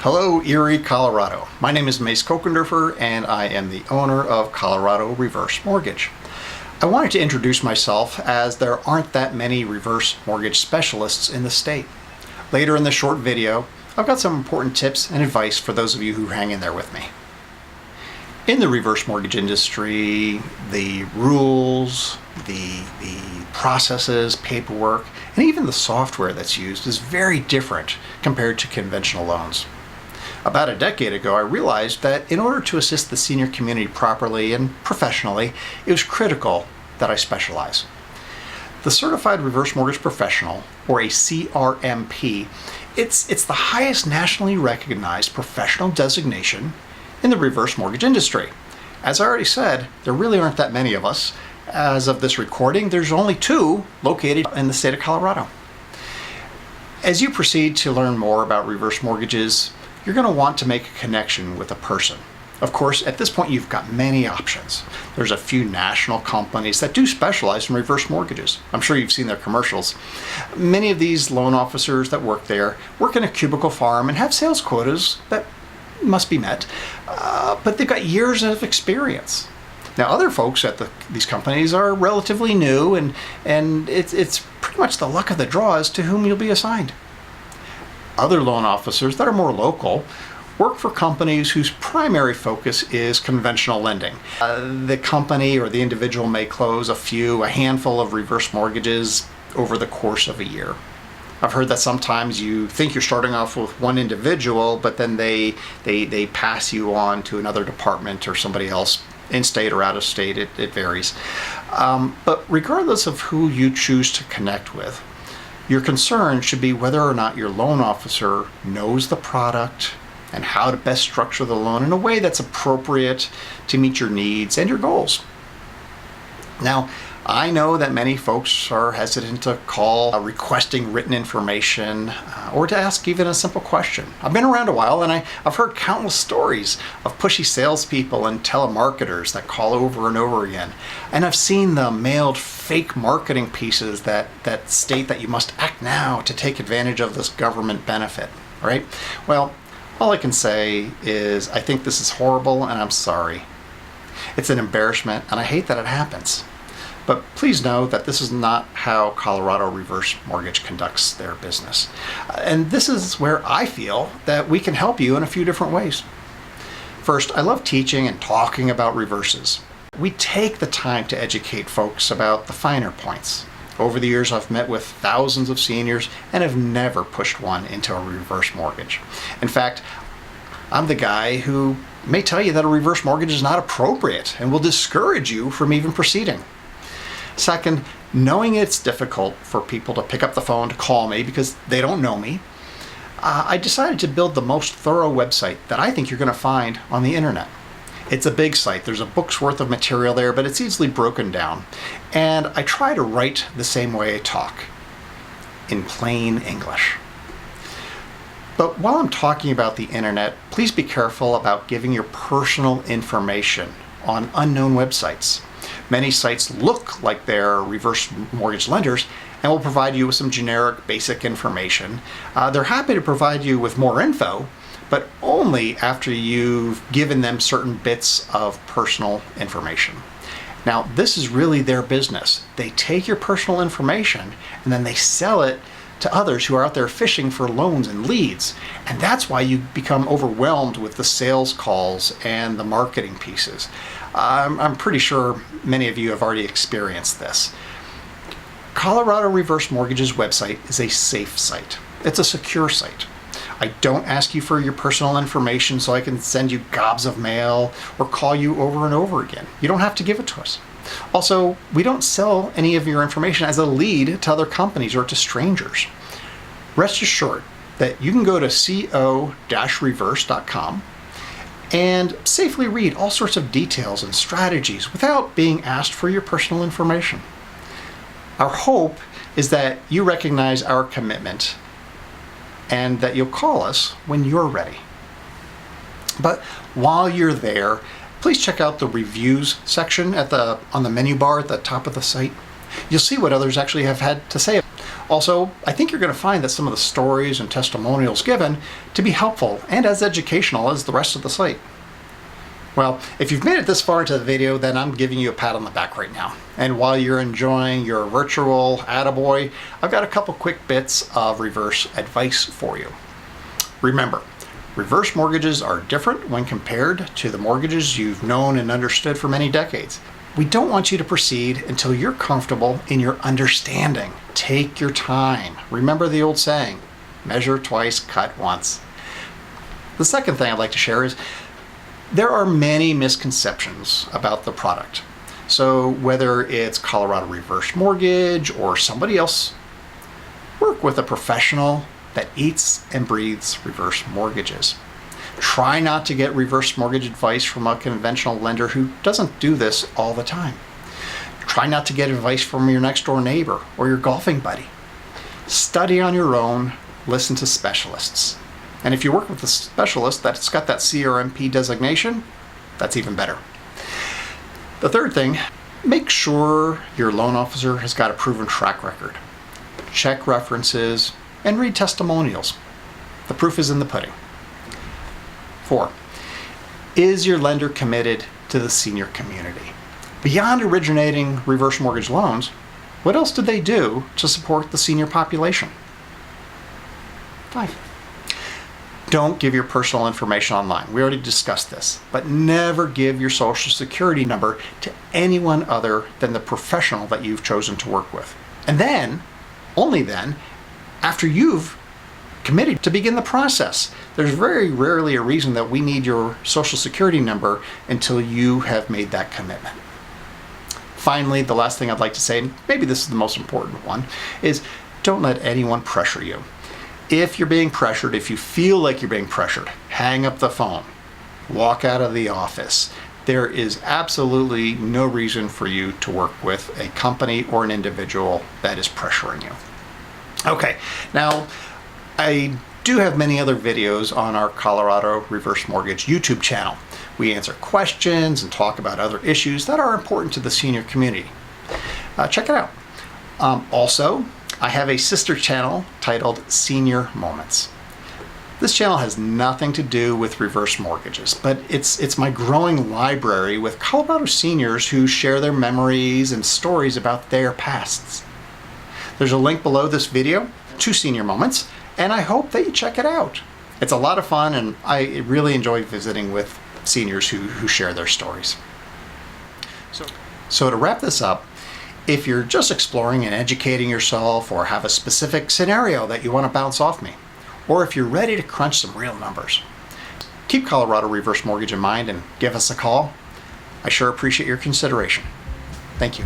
Hello, Erie, Colorado. My name is Mace Kochenderfer, and I am the owner of Colorado Reverse Mortgage. I wanted to introduce myself as there aren't that many reverse mortgage specialists in the state. Later in the short video, I've got some important tips and advice for those of you who hang in there with me. In the reverse mortgage industry, the rules, the processes, paperwork, and even the software that's used is very different compared to conventional loans. About a decade ago, I realized that in order to assist the senior community properly and professionally, it was critical that I specialize. The Certified Reverse Mortgage Professional, or a CRMP, it's the highest nationally recognized professional designation in the reverse mortgage industry. As I already said, there really aren't that many of us. As of this recording, there's only 2 located in the state of Colorado. As you proceed to learn more about reverse mortgages, you're going to want to make a connection with a person. Of course, at this point, you've got many options. There's a few national companies that do specialize in reverse mortgages. I'm sure you've seen their commercials. Many of these loan officers that work there work in a cubicle farm and have sales quotas that must be met, but they've got years of experience. Now, other folks at these companies are relatively new, and it's pretty much the luck of the draw as to whom you'll be assigned. Other loan officers that are more local work for companies whose primary focus is conventional lending. The company or the individual may close a handful of reverse mortgages over the course of a year. I've heard that sometimes you think you're starting off with one individual, but then they pass you on to another department or somebody else, in state or out of state, it varies. But regardless of who you choose to connect with, your concern should be whether or not your loan officer knows the product and how to best structure the loan in a way that's appropriate to meet your needs and your goals. Now, I know that many folks are hesitant to call requesting written information or to ask even a simple question. I've been around a while, and I've heard countless stories of pushy salespeople and telemarketers that call over and over again. And I've seen the mailed fake marketing pieces that state that you must act now to take advantage of this government benefit, right? Well, all I can say is I think this is horrible, and I'm sorry. It's an embarrassment, and I hate that it happens. But please know that this is not how Colorado Reverse Mortgage conducts their business. And this is where I feel that we can help you in a few different ways. First, I love teaching and talking about reverses. We take the time to educate folks about the finer points. Over the years, I've met with thousands of seniors and have never pushed one into a reverse mortgage. In fact, I'm the guy who may tell you that a reverse mortgage is not appropriate and will discourage you from even proceeding. Second, knowing it's difficult for people to pick up the phone to call me because they don't know me, I decided to build the most thorough website that I think you're going to find on the internet. It's a big site. There's a book's worth of material there, but it's easily broken down. And I try to write the same way I talk, in plain English. But while I'm talking about the internet, please be careful about giving your personal information on unknown websites. Many sites look like they're reverse mortgage lenders and will provide you with some generic basic information. They're happy to provide you with more info, but only after you've given them certain bits of personal information. Now, this is really their business. They take your personal information and then they sell it to others who are out there fishing for loans and leads. And that's why you become overwhelmed with the sales calls and the marketing pieces. I'm pretty sure many of you have already experienced this. Colorado Reverse Mortgage's website is a safe site. It's a secure site. I don't ask you for your personal information so I can send you gobs of mail or call you over and over again. You don't have to give it to us. Also, we don't sell any of your information as a lead to other companies or to strangers. Rest assured that you can go to co-reverse.com and safely read all sorts of details and strategies without being asked for your personal information. Our hope is that you recognize our commitment and that you'll call us when you're ready. But while you're there, please check out the reviews section on the menu bar at the top of the site. You'll see what others actually have had to say. Also, I think you're going to find that some of the stories and testimonials given to be helpful and as educational as the rest of the site. Well, if you've made it this far into the video, then I'm giving you a pat on the back right now. And while you're enjoying your virtual attaboy, I've got a couple quick bits of reverse advice for you. Remember, reverse mortgages are different when compared to the mortgages you've known and understood for many decades. We don't want you to proceed until you're comfortable in your understanding. Take your time. Remember the old saying, measure twice, cut once. The second thing I'd like to share is there are many misconceptions about the product. So whether it's Colorado Reverse Mortgage or somebody else, work with a professional that eats and breathes reverse mortgages. Try not to get reverse mortgage advice from a conventional lender who doesn't do this all the time. Try not to get advice from your next door neighbor or your golfing buddy. Study on your own, listen to specialists. And if you work with a specialist that's got that CRMP designation, that's even better. The third thing, make sure your loan officer has got a proven track record. Check references and read testimonials. The proof is in the pudding. 4, is your lender committed to the senior community? Beyond originating reverse mortgage loans, what else did they do to support the senior population? 5, don't give your personal information online. We already discussed this, but never give your social security number to anyone other than the professional that you've chosen to work with. And then, only then, after you've committed to begin the process. There's very rarely a reason that we need your social security number until you have made that commitment. Finally, the last thing I'd like to say, and maybe this is the most important one, is don't let anyone pressure you. If you're being pressured, if you feel like you're being pressured, hang up the phone, walk out of the office. There is absolutely no reason for you to work with a company or an individual that is pressuring you. Okay, now I do have many other videos on our Colorado Reverse Mortgage YouTube channel. We answer questions and talk about other issues that are important to the senior community. Check it out. Also, I have a sister channel titled Senior Moments. This channel has nothing to do with reverse mortgages, but it's my growing library with Colorado seniors who share their memories and stories about their pasts. There's a link below this video to Senior Moments, and I hope that you check it out. It's a lot of fun, and I really enjoy visiting with seniors who share their stories. So to wrap this up, if you're just exploring and educating yourself or have a specific scenario that you want to bounce off me, or if you're ready to crunch some real numbers, keep Colorado Reverse Mortgage in mind and give us a call. I sure appreciate your consideration. Thank you.